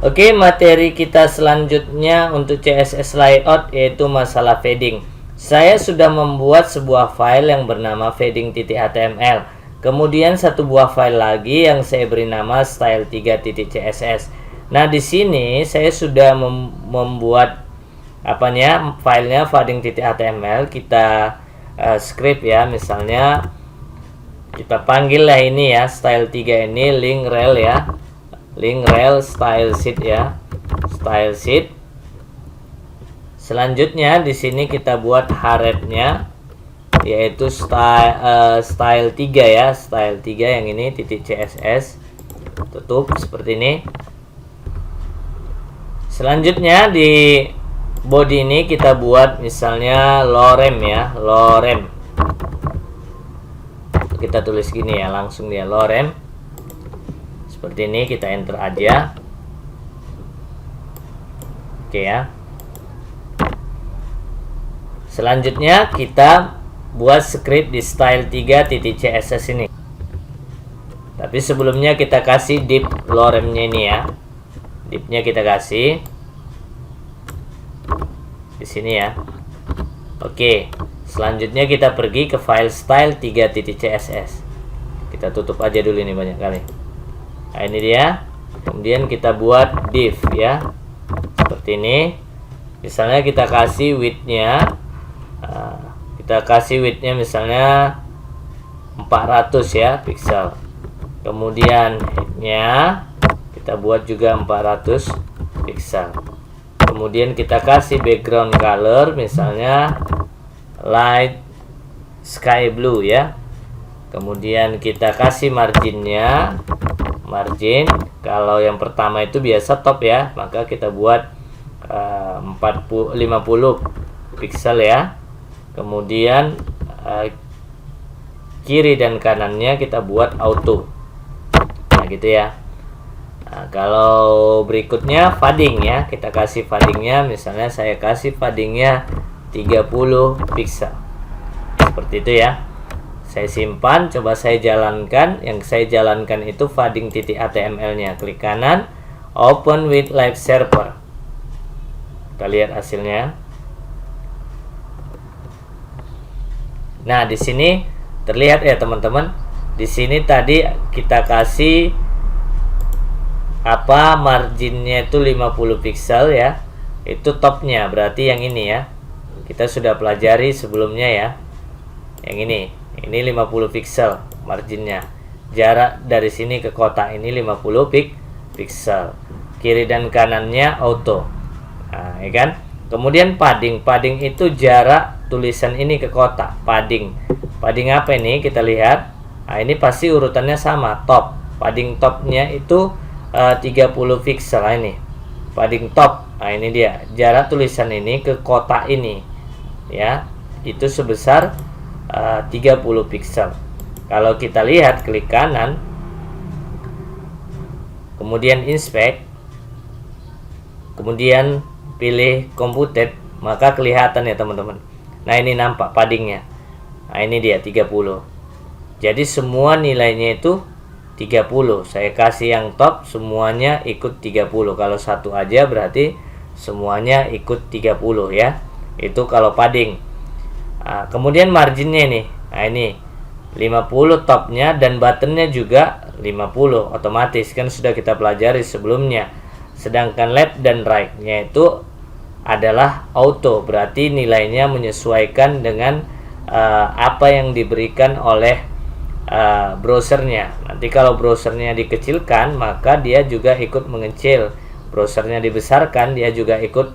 Oke, materi kita selanjutnya untuk CSS layout yaitu masalah padding. Saya sudah membuat sebuah file yang bernama padding.html. Kemudian satu buah file lagi yang saya beri nama style3.css. Nah, di sini saya sudah membuat filenya padding.html. Kita script ya, misalnya kita panggil lah ini ya, style3 ini link rel ya. Link rel style sheet ya, style sheet. Selanjutnya di sini kita buat haretnya yaitu style 3 ya, style 3 yang ini .css. Tutup seperti ini. Selanjutnya di body ini kita buat misalnya lorem ya, lorem. Kita tulis gini ya, langsung dia lorem. Seperti ini, kita enter aja. Oke ya. Selanjutnya kita buat script di style3.css ini. Tapi sebelumnya kita kasih div loremnya ini ya. Divnya kita kasih di sini ya. Oke. Selanjutnya kita pergi ke file style3.css. Kita tutup aja dulu ini, banyak kali. Nah, ini dia. Kemudian kita buat div ya, seperti ini. Misalnya kita kasih width-nya, misalnya 400 ya pixel. Kemudian height-nya kita buat juga 400 pixel. Kemudian kita kasih background color misalnya light sky blue ya. Kemudian kita kasih marginnya, margin kalau yang pertama itu biasa top ya, maka kita buat 50 pixel ya. Kemudian kiri dan kanannya kita buat auto. Nah gitu ya. Nah, kalau berikutnya padding ya, kita kasih paddingnya, misalnya saya kasih paddingnya 30 pixel seperti itu ya. Saya simpan, coba saya jalankan. Yang saya jalankan itu padding.html-nya. Klik kanan, open with live server. Kita lihat hasilnya. Nah, di sini terlihat ya teman-teman. Di sini tadi kita kasih marginnya itu 50 pixel ya. Itu topnya, berarti yang ini ya. Kita sudah pelajari sebelumnya ya. Yang ini 50 pixel marginnya. Jarak dari sini ke kotak ini 50 pixel. Kiri dan kanannya auto. Nah, ya kan? Kemudian padding. Padding itu jarak tulisan ini ke kotak. Padding. Padding apa ini? Kita lihat. Nah, ini pasti urutannya sama, top. Padding topnya itu 30 pixel. Nah, ini. Padding top. Nah, ini dia. Jarak tulisan ini ke kotak ini. Ya. Itu sebesar 30 pixel. Kalau kita lihat, klik kanan, kemudian inspect, kemudian pilih computed, maka kelihatan ya teman-teman. Nah, ini nampak paddingnya. Nah, ini dia 30. Jadi semua nilainya itu 30. Saya kasih yang top, semuanya ikut 30. Kalau satu aja berarti semuanya ikut 30 ya. Itu kalau padding. Nah, kemudian marginnya nih. Nah, ini 50 topnya dan buttonnya juga 50 otomatis, kan sudah kita pelajari sebelumnya. Sedangkan left dan right-nya itu adalah auto, berarti nilainya menyesuaikan dengan apa yang diberikan oleh browsernya. Nanti kalau browsernya dikecilkan, maka dia juga ikut mengecil. Browsernya dibesarkan, dia juga ikut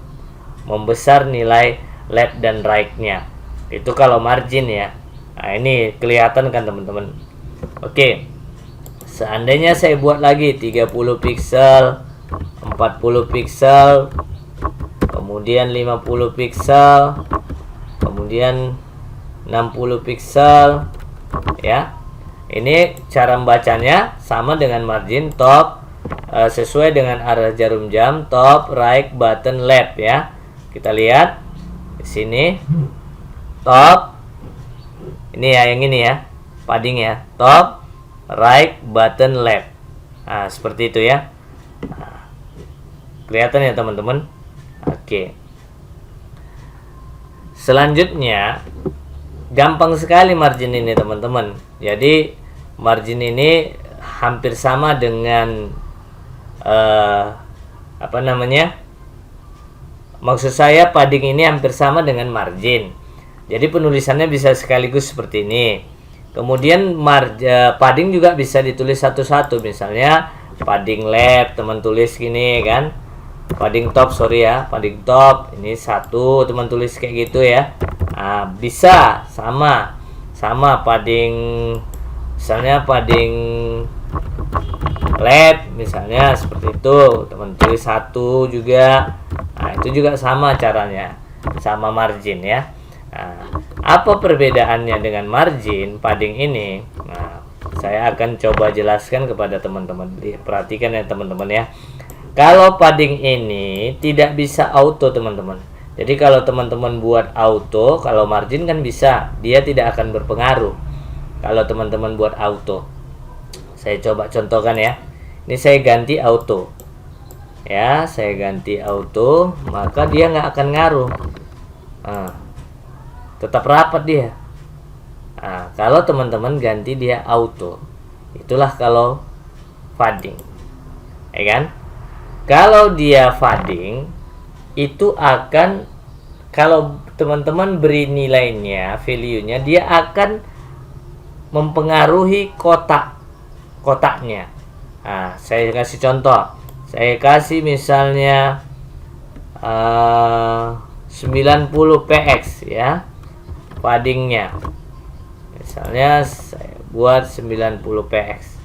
membesar nilai left dan right-nya. Itu kalau margin ya. Nah, ini kelihatan kan teman-teman. Oke. Seandainya saya buat lagi 30 pixel, 40 pixel, kemudian 50 pixel, kemudian 60 pixel ya. Ini cara membacanya sama dengan margin top, sesuai dengan arah jarum jam, top, right, button, left ya. Kita lihat di sini. Top, ini ya, yang ini ya, padding ya, top, right, button, left. Nah, seperti itu ya. Nah, Kelihatan ya teman-teman? Oke. Selanjutnya gampang sekali margin ini teman-teman. Jadi margin ini hampir sama dengan maksud saya padding ini hampir sama dengan margin. Jadi penulisannya bisa sekaligus seperti ini. Kemudian padding juga bisa ditulis satu-satu. Misalnya padding left teman tulis gini kan. Padding top, sorry ya, padding top ini satu teman tulis kayak gitu ya. Nah, bisa sama padding, misalnya padding left misalnya seperti itu teman tulis satu juga. Nah, itu juga sama caranya, sama margin ya. Nah, apa perbedaannya dengan margin padding ini? Nah, saya akan coba jelaskan kepada teman-teman. Perhatikan ya teman-teman ya. Kalau padding ini tidak bisa auto teman-teman. Jadi kalau teman-teman buat auto, kalau margin kan bisa, dia tidak akan berpengaruh. Kalau teman-teman buat auto, saya coba contohkan ya. Ini saya ganti auto. Ya, saya ganti auto, maka dia nggak akan ngaruh. Nah, tetap rapat dia. Nah, kalau teman-teman ganti dia auto, itulah kalau padding, ya kan? Kalau dia padding itu akan, kalau teman-teman beri nilainya, value-nya, dia akan mempengaruhi kotaknya. Nah, saya kasih contoh. Saya kasih misalnya 90 px ya, paddingnya. Misalnya saya buat 90 px.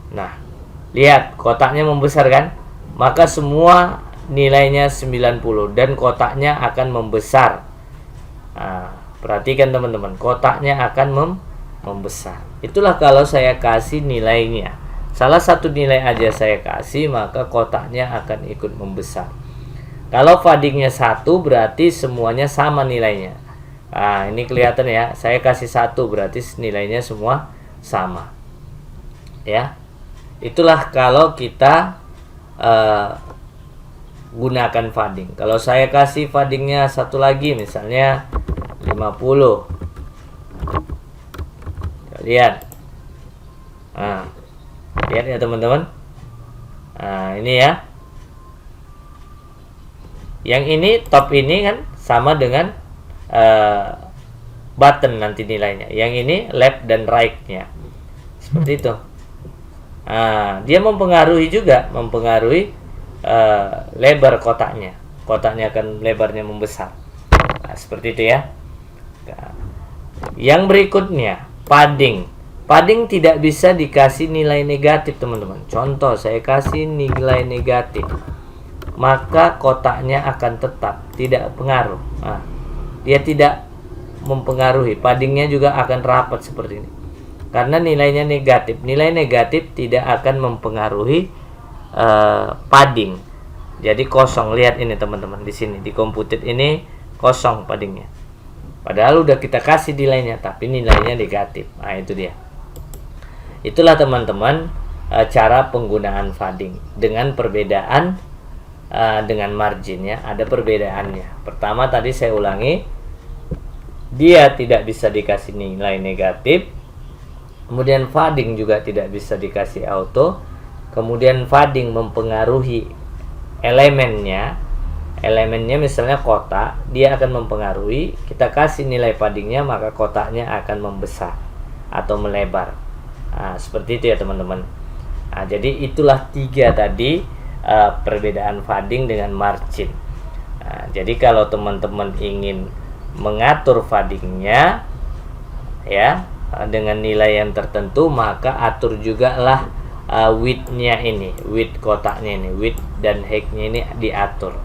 Nah, lihat kotaknya membesar kan? Maka semua nilainya 90 dan kotaknya akan membesar. Nah, perhatikan teman-teman, kotaknya akan membesar. Itulah kalau saya kasih nilainya. Salah satu nilai aja saya kasih, maka kotaknya akan ikut membesar. Kalau paddingnya 1 berarti semuanya sama nilainya. Nah, ini kelihatan ya. Saya kasih 1 berarti nilainya semua sama. Ya. Itulah kalau kita gunakan padding. Kalau saya kasih paddingnya satu lagi, misalnya 50. Lihat. Nah, lihat ya teman-teman. Nah, ini ya. Yang ini top ini kan sama dengan button nanti nilainya. Yang ini left dan right-nya. Seperti itu. Nah, dia mempengaruhi lebar kotaknya. Kotaknya akan lebarnya membesar. Nah, seperti itu ya. Nah, yang berikutnya, padding. Padding tidak bisa dikasih nilai negatif, teman-teman. Contoh, saya kasih nilai negatif, maka kotaknya akan tetap tidak pengaruh. Nah, dia tidak mempengaruhi. Paddingnya juga akan rapat seperti ini. Karena nilainya negatif. Nilai negatif tidak akan mempengaruhi padding. Jadi kosong. Lihat ini teman-teman, di sini di komputer ini kosong paddingnya. Padahal udah kita kasih nilainya, tapi nilainya negatif. Nah, itu dia. Itulah teman-teman cara penggunaan padding. Dengan perbedaan dengan marginnya, ada perbedaannya. Pertama tadi saya ulangi, dia tidak bisa dikasih nilai negatif. Kemudian padding juga tidak bisa dikasih auto. Kemudian padding mempengaruhi elemennya. Elemennya misalnya kotak, dia akan mempengaruhi. Kita kasih nilai paddingnya, maka kotaknya akan membesar atau melebar. Nah, seperti itu ya teman-teman. Nah, jadi itulah 3 tadi perbedaan padding dengan margin. Nah, jadi kalau teman-teman ingin mengatur paddingnya ya dengan nilai yang tertentu, maka atur juga lah width-nya ini, width kotaknya ini, width dan height-nya ini diatur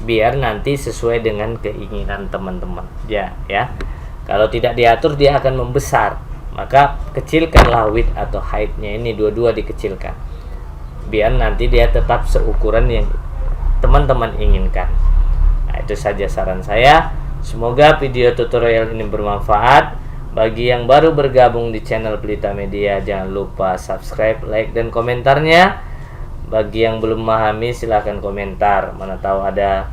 biar nanti sesuai dengan keinginan teman-teman ya. Kalau tidak diatur, dia akan membesar, maka kecilkanlah width atau height-nya ini, dua-dua dikecilkan biar nanti dia tetap seukuran yang teman-teman inginkan. Nah, itu saja saran saya. Semoga video tutorial ini bermanfaat. Bagi yang baru bergabung di channel Pelita Media, jangan lupa subscribe, like, dan komentarnya. Bagi yang belum memahami silahkan komentar, mana tahu ada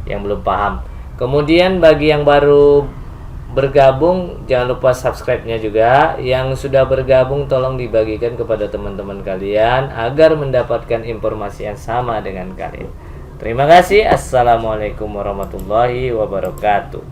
yang belum paham. Kemudian bagi yang baru bergabung jangan lupa subscribe-nya juga. Yang sudah bergabung tolong dibagikan kepada teman-teman kalian agar mendapatkan informasi yang sama dengan kalian. Terima kasih. Assalamualaikum warahmatullahi wabarakatuh.